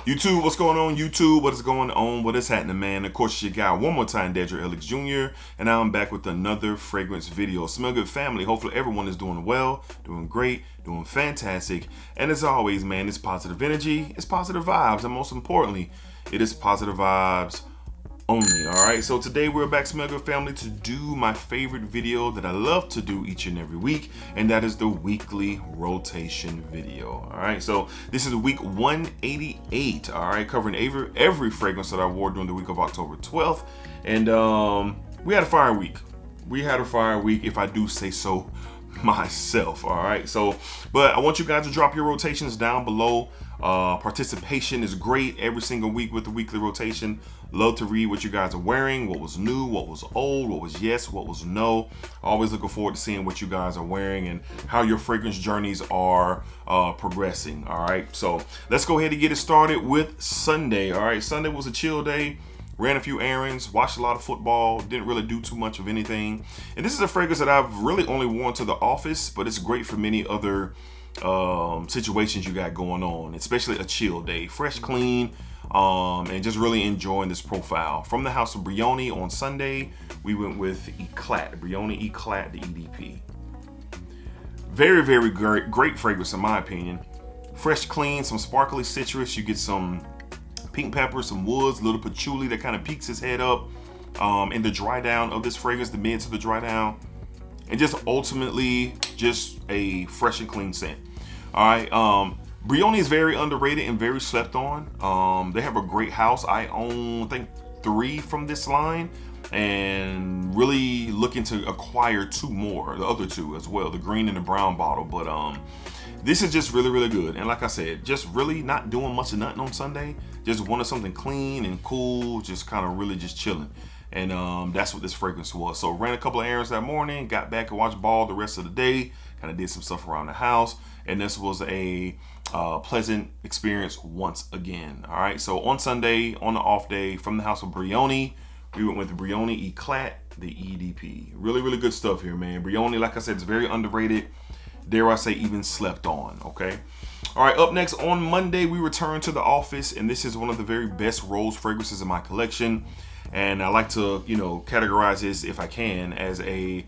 YouTube, what's going on? YouTube, what is going on? What is happening, man? Of course, it's your guy one more time, DEDRICKHICKSJR, and now I'm back with another fragrance video. Smell good, family. Hopefully everyone is doing well, doing great, doing fantastic. And as always, man, it's positive energy, it's positive vibes, and most importantly, it is positive vibes only. All right, so today we're back, Smell Good family, to do my favorite video that I love to do each and every week, and that is the weekly rotation video. All right, so this is week 188. All right, covering every fragrance that I wore during the week of October 12th, and we had a fire week. We had a fire week, if I do say so myself. All right, so but I want you guys to drop your rotations down below. Participation is great every single week with the weekly rotation. Love to read what you guys are wearing, what was new, what was old, what was yes, what was no. Always looking forward to seeing what you guys are wearing and how your fragrance journeys are progressing. All right, so let's go ahead and get it started with Sunday. All right, Sunday was a chill day. Ran a few errands, watched a lot of football, didn't really do too much of anything. And this is a fragrance that I've really only worn to the office, but it's great for many other situations you got going on, especially a chill day. Fresh, clean, and just really enjoying this profile. From the house of Brioni on Sunday, we went with Eclat, Brioni Eclat, the EDP. Very, very great fragrance in my opinion. Fresh, clean, some sparkly citrus. You get some pink pepper, some woods, a little patchouli that kind of peeks his head up in the dry down of this fragrance, the mid to the dry down, and just ultimately just a fresh and clean scent. All right, Brioni is very underrated and very slept on. They have a great house. I own, I think, 3 from this line, and really looking to acquire 2 more, the other 2 as well, the green and the brown bottle. But this is just really, really good. And like I said, just really not doing much of nothing on Sunday. Just wanted something clean and cool, just kind of really just chilling. And that's what this fragrance was. So ran a couple of errands that morning, got back and watched ball the rest of the day, kind of did some stuff around the house. And this was a pleasant experience once again. All right, so on Sunday, on the off day, from the house of Brioni, we went with the Brioni Eclat, the EDP. Really, really good stuff here, man. Brioni, like I said, is very underrated. Dare I say even slept on, okay? All right, up next on Monday, we return to the office, and this is one of the very best rose fragrances in my collection. And I like to, categorize this, if I can, as a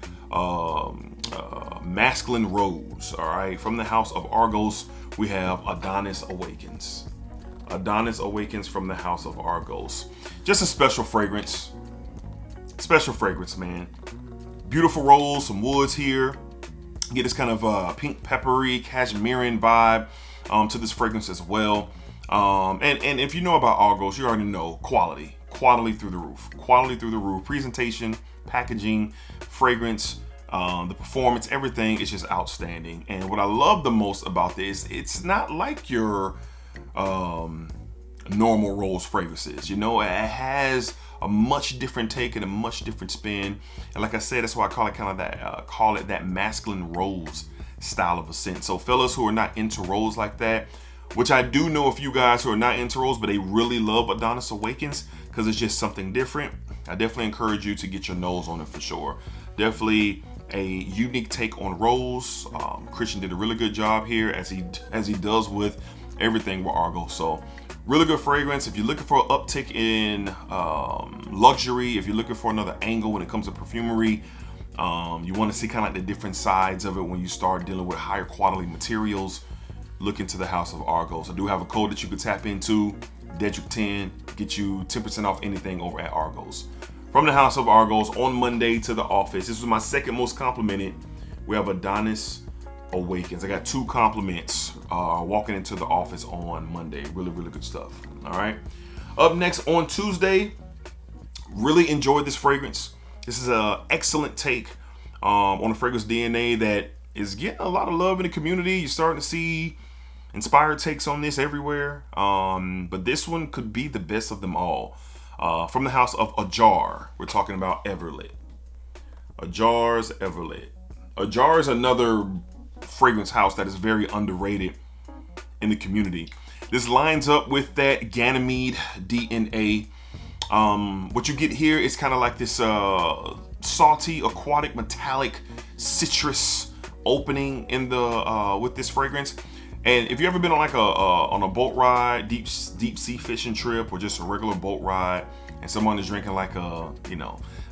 masculine rose. All right, from the house of Argos, we have Adonis Awakens. Adonis Awakens from the house of Argos. Just a special fragrance. Special fragrance, man. Beautiful rose, some woods here. Get this kind of pink peppery cashmerean vibe to this fragrance as well. And if you know about Argos, you already know quality through the roof. Presentation, packaging, fragrance, the performance, everything is just outstanding. And what I love the most about this, it's not like your normal rose fragrances. It has a much different take and a much different spin. And like I said, that's why I call it kind of that that masculine rose style of a scent. So fellas who are not into rose like that, which I do know a few guys who are not into rose, but they really love Adonis Awakens because it's just something different. I definitely encourage you to get your nose on it for sure. Definitely a unique take on rose. Christian did a really good job here as he does with everything with Argos. So really good fragrance. If you're looking for an uptick in luxury, if you're looking for another angle when it comes to perfumery, you want to see kind of like the different sides of it when you start dealing with higher quality materials, look into the house of Argos. I do have a code that you can tap into, DEDRICK10, get you 10% off anything over at Argos. From the house of Argos on Monday to the office. This was my second most complimented. We have Adonis Awakens. I got 2 compliments walking into the office on Monday. Really, really good stuff. All right. Up next on Tuesday, really enjoyed this fragrance. This is an excellent take on the fragrance DNA that is getting a lot of love in the community. You're starting to see inspired takes on this everywhere. But this one could be the best of them all. From the house of Ajar, we're talking about Everlit. Ajar's Everlit. Ajar is another fragrance house that is very underrated in the community. This lines up with that Ganymede DNA. What you get here is kind of like this salty, aquatic, metallic citrus opening in the with this fragrance. And if you ever been on like on a boat ride, deep sea fishing trip, or just a regular boat ride, and someone is drinking like a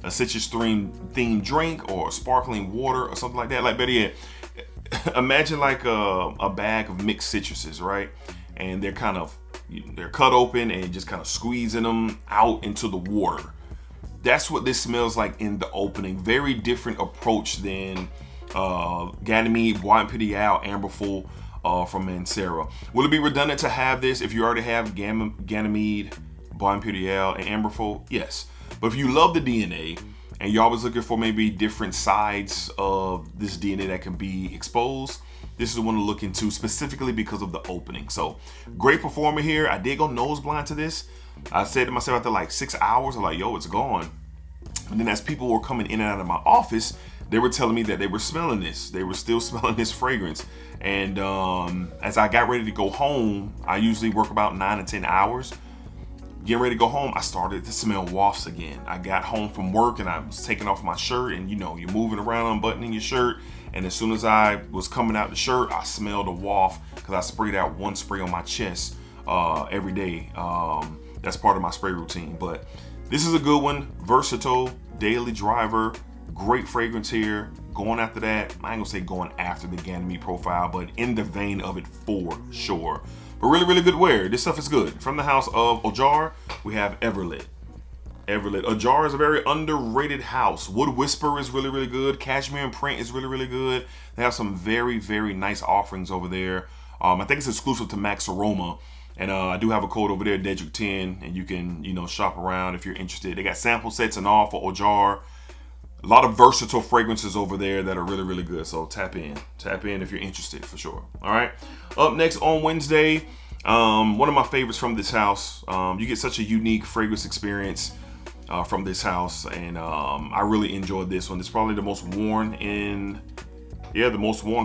citrus themed drink or sparkling water or something like that, like better yet, imagine like a bag of mixed citruses, right? And they're cut open and just kind of squeezing them out into the water. That's what this smells like in the opening. Very different approach than Ganymede, Bois Imperial, Amberful from Mancera. Will it be redundant to have this if you already have Ganymede, Bois Imperial, and Amberful? Yes. But if you love the DNA and you're always looking for maybe different sides of this DNA that can be exposed, this is the one to look into, specifically because of the opening. So great performer here. I did go nose blind to this. I said to myself after like 6 hours, I'm like, yo, it's gone. And then as people were coming in and out of my office, they were telling me that they were smelling this. They were still smelling this fragrance. And as I got ready to go home, I usually work about 9 to 10 hours. Getting ready to go home, I started to smell wafts again. I got home from work and I was taking off my shirt, and you're moving around, unbuttoning your shirt. And as soon as I was coming out the shirt, I smelled a waft because I sprayed out one spray on my chest every day. That's part of my spray routine. But this is a good one. Versatile, daily driver, great fragrance here. Going after that, I ain't gonna say going after the Ganymede profile, but in the vein of it for sure. But really, really good wear. This stuff is good. From the house of Ojar, we have Everlit. Ojar is a very underrated house. Wood Whisper is really, really good. Cashmere and Print is really, really good. They have some very, very nice offerings over there. I think it's exclusive to Max Aroma. And I do have a code over there, Dedrick10, and you can, shop around if you're interested. They got sample sets and all for Ojar. A lot of versatile fragrances over there that are really, really good. So tap in if you're interested, for sure. All right. Up next on Wednesday, one of my favorites from this house. You get such a unique fragrance experience from this house, and I really enjoyed this one. It's probably the most worn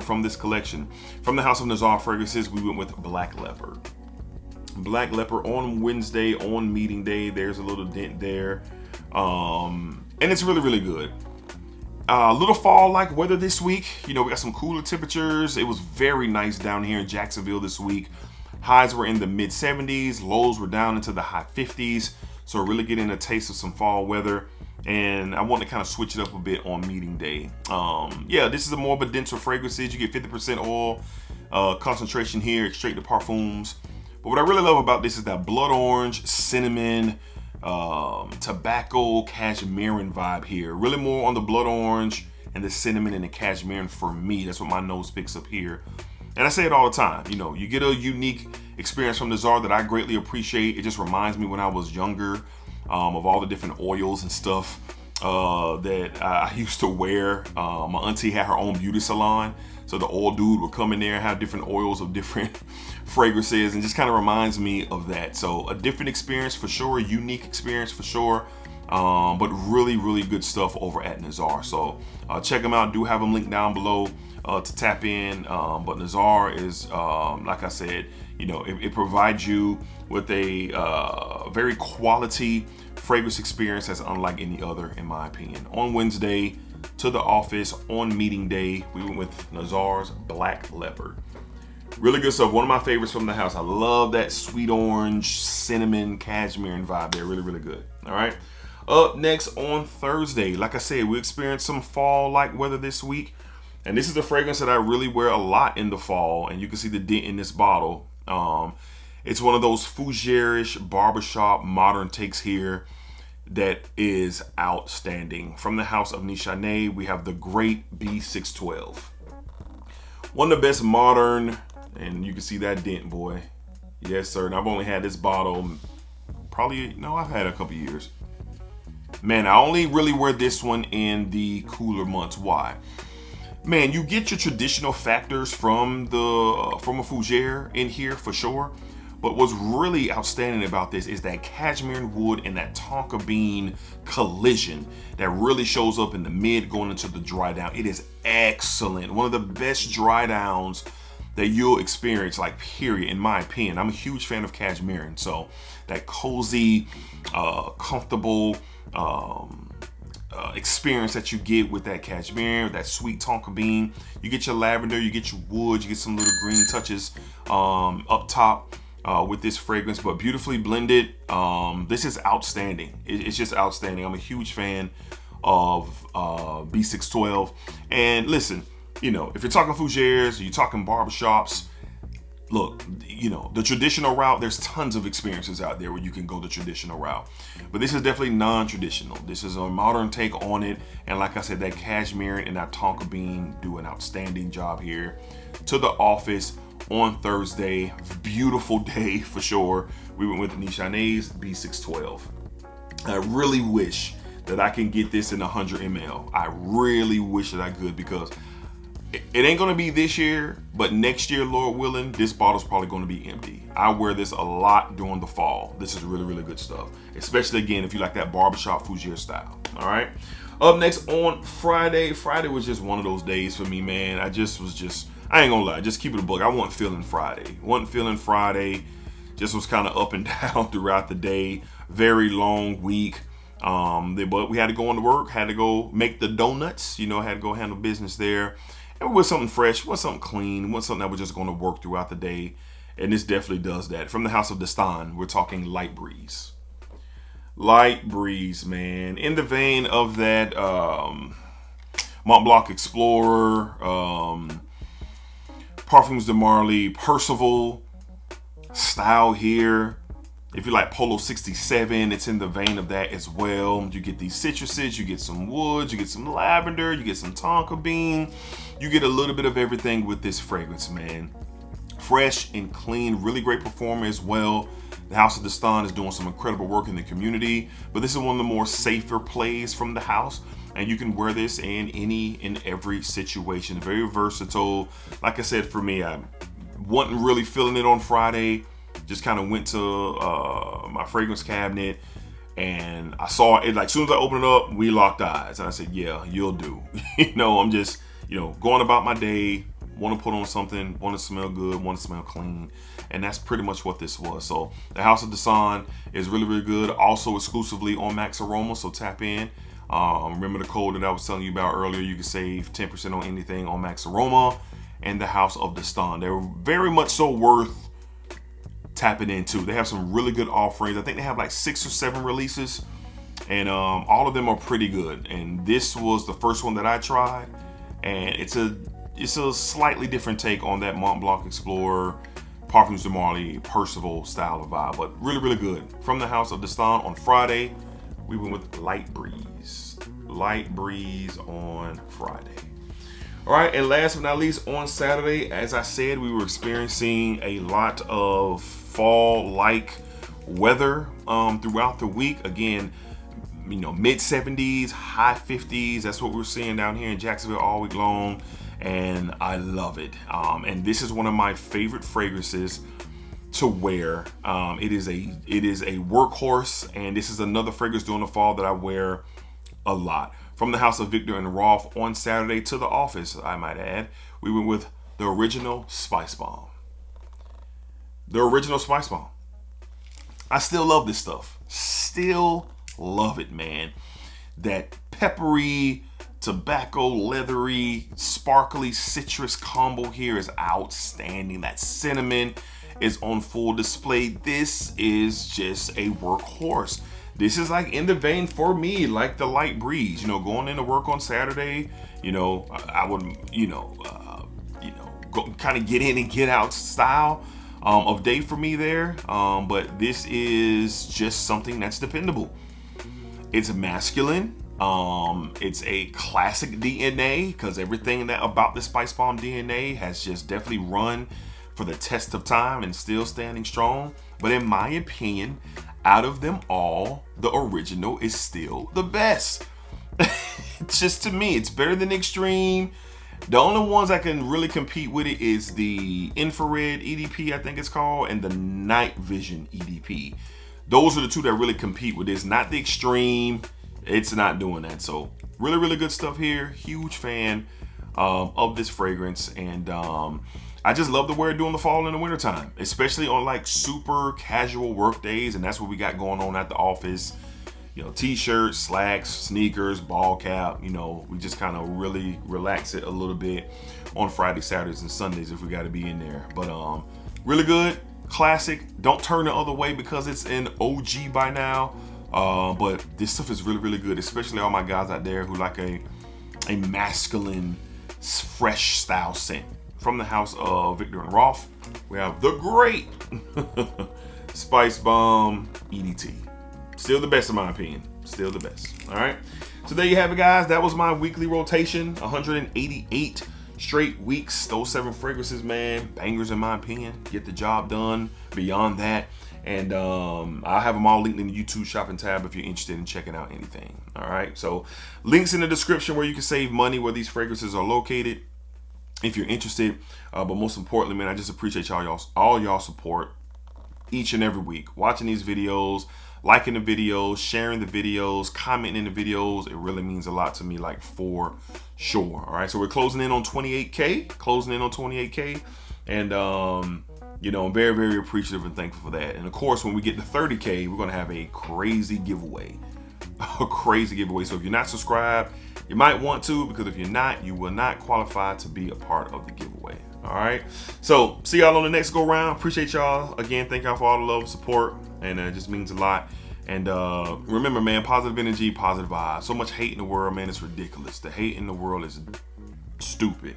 from this collection. From the house of Nazar Fragrances, we went with Black Leopard. Black Leopard on Wednesday, on meeting day. There's a little dent there. And it's really, really good. Little fall-like weather this week. We got some cooler temperatures. It was very nice down here in Jacksonville this week. Highs were in the mid 70s. Lows were down into the high 50s. So really getting a taste of some fall weather. And I want to kind of switch it up a bit on meeting day. This is a more of a denser fragrances. You get 50% oil concentration here, straight to parfums. But what I really love about this is that blood orange, cinnamon, tobacco, cashmere vibe here. Really more on the blood orange and the cinnamon and the cashmere for me. That's what my nose picks up here. And I say it all the time. You get a unique experience from Nazar that I greatly appreciate. It just reminds me when I was younger of all the different oils and stuff that I used to wear. My auntie had her own beauty salon. So the oil dude would come in there and have different oils of different fragrances, and just kind of reminds me of that. So a different experience for sure, unique experience for sure, but really, really good stuff over at Nazar. So check them out. Do have them linked down below to tap in. But Nazar is, like I said, it provides you with a very quality fragrance experience that's unlike any other, in my opinion. On Wednesday, to the office on meeting day, we went with Nazar's Black Leopard. Really good stuff. One of my favorites from the house. I love that sweet orange, cinnamon, cashmere vibe there. Really, really good. All right. Up next on Thursday, like I said, we experienced some fall-like weather this week. And this is a fragrance that I really wear a lot in the fall. And you can see the dent in this bottle. It's one of those fougere-ish barbershop modern takes here that is outstanding. From the house of Nishane, we have the great B612. One of the best modern, and you can see that dent, boy. Yes, sir. And I've only had this bottle I've had a couple years. Man, I only really wear this one in the cooler months. Why? Man, you get your traditional factors from a fougere in here for sure. But what's really outstanding about this is that cashmere wood and that tonka bean collision that really shows up in the mid going into the dry down. It is excellent. One of the best dry downs that you'll experience, like, period, in my opinion. I'm a huge fan of cashmere. So that cozy, comfortable, experience that you get with that cashmere, that sweet tonka bean. You get your lavender, you get your wood, you get some little green touches up top with this fragrance, but beautifully blended. This is outstanding. It's just outstanding. I'm a huge fan of B612. And listen, you know, if you're talking fougères, you're talking barbershops, look, you know, the traditional route, there's tons of experiences out there where you can go the traditional route. But this is definitely non-traditional. This is a modern take on it. And like I said, that cashmere and that tonka bean do an outstanding job here. To the office on Thursday. Beautiful day for sure. We went with Nishane's B612. I really wish that I can get this in 100 ml. I really wish that I could, because it ain't gonna be this year, but next year, Lord willing, this bottle's probably gonna be empty. I wear this a lot during the fall. This is really, really good stuff. Especially again, if you like that barbershop fougere style. All right. Up next on Friday. Friday was just one of those days for me, man. I ain't gonna lie, just keep it a book. I wasn't feeling Friday. Just was kind of up and down throughout the day. Very long week. But we had to go into work, had to go make the donuts, you know, had to go handle business there. And we want something fresh, we want something clean, we want something that we're just going to work throughout the day. And this definitely does that. From the house of Decant, we're talking Light Breeze. Light Breeze, man. In the vein of that Mont Blanc Explorer, Parfums de Marly, Percival style here. If you like Polo 67, it's in the vein of that as well. You get these citruses, you get some woods, you get some lavender, you get some tonka bean. You get a little bit of everything with this fragrance, man. Fresh and clean, really great performer as well. The House of Decant is doing some incredible work in the community, but this is one of the more safer plays from the house. And you can wear this in any and every situation. Very versatile. Like I said, for me, I wasn't really feeling it on Friday. Just kind of went to my fragrance cabinet and I saw it. Like, as soon as I opened it up, we locked eyes. And I said, yeah, you'll do. You know, I'm just, you know, going about my day, want to put on something, want to smell good, want to smell clean. And that's pretty much what this was. So the House of Decant is really, really good. Also exclusively on Max Aroma, so tap in. Remember the code that I was telling you about earlier. You can save 10% on anything on Max Aroma and the House of Decant. They're very much so worth tapping into. They have some really good offerings. I think they have like 6 or 7 releases, and all of them are pretty good. And this was the first one that I tried, and it's a slightly different take on that Mont Blanc Explorer, Parfums de Marly, Percival style of vibe, but really, really good. From the House of Decant on Friday, we went with Light Breeze. Light Breeze on Friday. All right, and last but not least, on Saturday, as I said, we were experiencing a lot of fall-like weather throughout the week. Again, you know, mid 70s, high 50s. That's what we're seeing down here in Jacksonville all week long, and I love it. And this is one of my favorite fragrances to wear. It is a workhorse, and this is another fragrance during the fall that I wear a lot. From the house of Victor and Rolf on Saturday, to the office, I might add, we went with the original Spice Bomb. The original Spice Bomb. I still love this stuff. Still love it, man. That peppery, tobacco, leathery, sparkly citrus combo here is outstanding. That cinnamon is on full display. This is just a workhorse. This is like in the vein for me, like the Light Breeze, you know, going into work on Saturday, you know, I would, go kind of get in and get out style of day for me there. But this is just something that's dependable. It's masculine. It's a classic DNA, because everything that about the Spice Bomb DNA has just definitely run for the test of time and still standing strong. But in my opinion, out of them all, the original is still the best. Just to me, it's better than Extreme. The only ones that can really compete with it is the Infrared EDP, I think it's called, and the Night Vision EDP. Those are the two that really compete with this, not the Extreme. It's not doing that. So really, really good stuff here. Huge fan of this fragrance, and I just love to wear it during the fall and the winter time, especially on like super casual work days. And that's what we got going on at the office. t-shirts, slacks, sneakers, ball cap. We just kind of really relax it a little bit on Fridays, Saturdays, and Sundays if we got to be in there. But really good, classic. Don't turn the other way because it's an OG by now. But this stuff is really, really good, especially all my guys out there who like a masculine, fresh style scent. From the house of Victor and Rolf, we have the great Spice Bomb EDT. Still the best in my opinion. Still the best. All right. So there you have it, guys. That was my weekly rotation. 188 straight weeks. Those 7 fragrances, man, bangers in my opinion. Get the job done. Beyond that. And I'll have them all linked in the YouTube shopping tab if you're interested in checking out anything. All right. So links in the description where you can save money, where these fragrances are located, if you're interested. But most importantly, man, I just appreciate all y'all support each and every week. Watching these videos, liking the videos, sharing the videos, commenting in the videos. It really means a lot to me, like for sure. All right. So we're closing in on 28K. And I'm very, very appreciative and thankful for that. And of course, when we get to 30K, we're going to have a crazy giveaway. A crazy giveaway. So if you're not subscribed, you might want to, because if you're not, you will not qualify to be a part of the giveaway. All right. So see y'all on the next go round. Appreciate y'all. Again, thank y'all for all the love and support. And it just means a lot. And remember, man, positive energy, positive vibes. So much hate in the world, man. It's ridiculous. The hate in the world is stupid.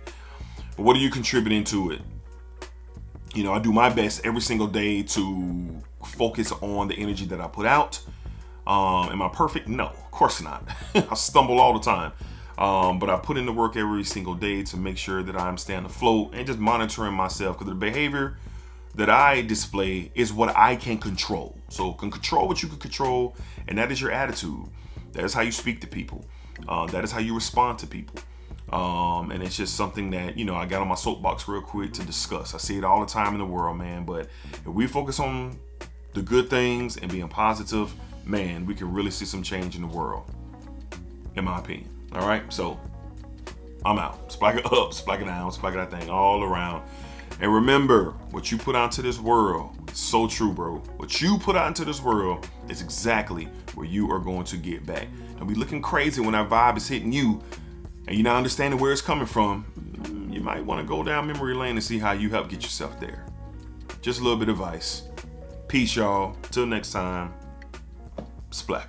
But what are you contributing to it? I do my best every single day to focus on the energy that I put out. Am I perfect? No, of course not. I stumble all the time. But I put in the work every single day to make sure that I'm staying afloat and just monitoring myself, because the behavior that I display is what I can control. So can control what you can control, and that is your attitude. That is how you speak to people. That is how you respond to people. And it's just something that, I got on my soapbox real quick to discuss. I see it all the time in the world, man. But if we focus on the good things and being positive, man, we can really see some change in the world, in my opinion. All right, so I'm out. Splack it up, splack it down, splack that thing all around. And remember, what you put out into this world is so true, bro. What you put out into this world is exactly where you are going to get back. Don't be looking crazy when that vibe is hitting you and you're not understanding where it's coming from. You might want to go down memory lane and see how you help get yourself there. Just a little bit of advice. Peace, y'all. Till next time. Splack.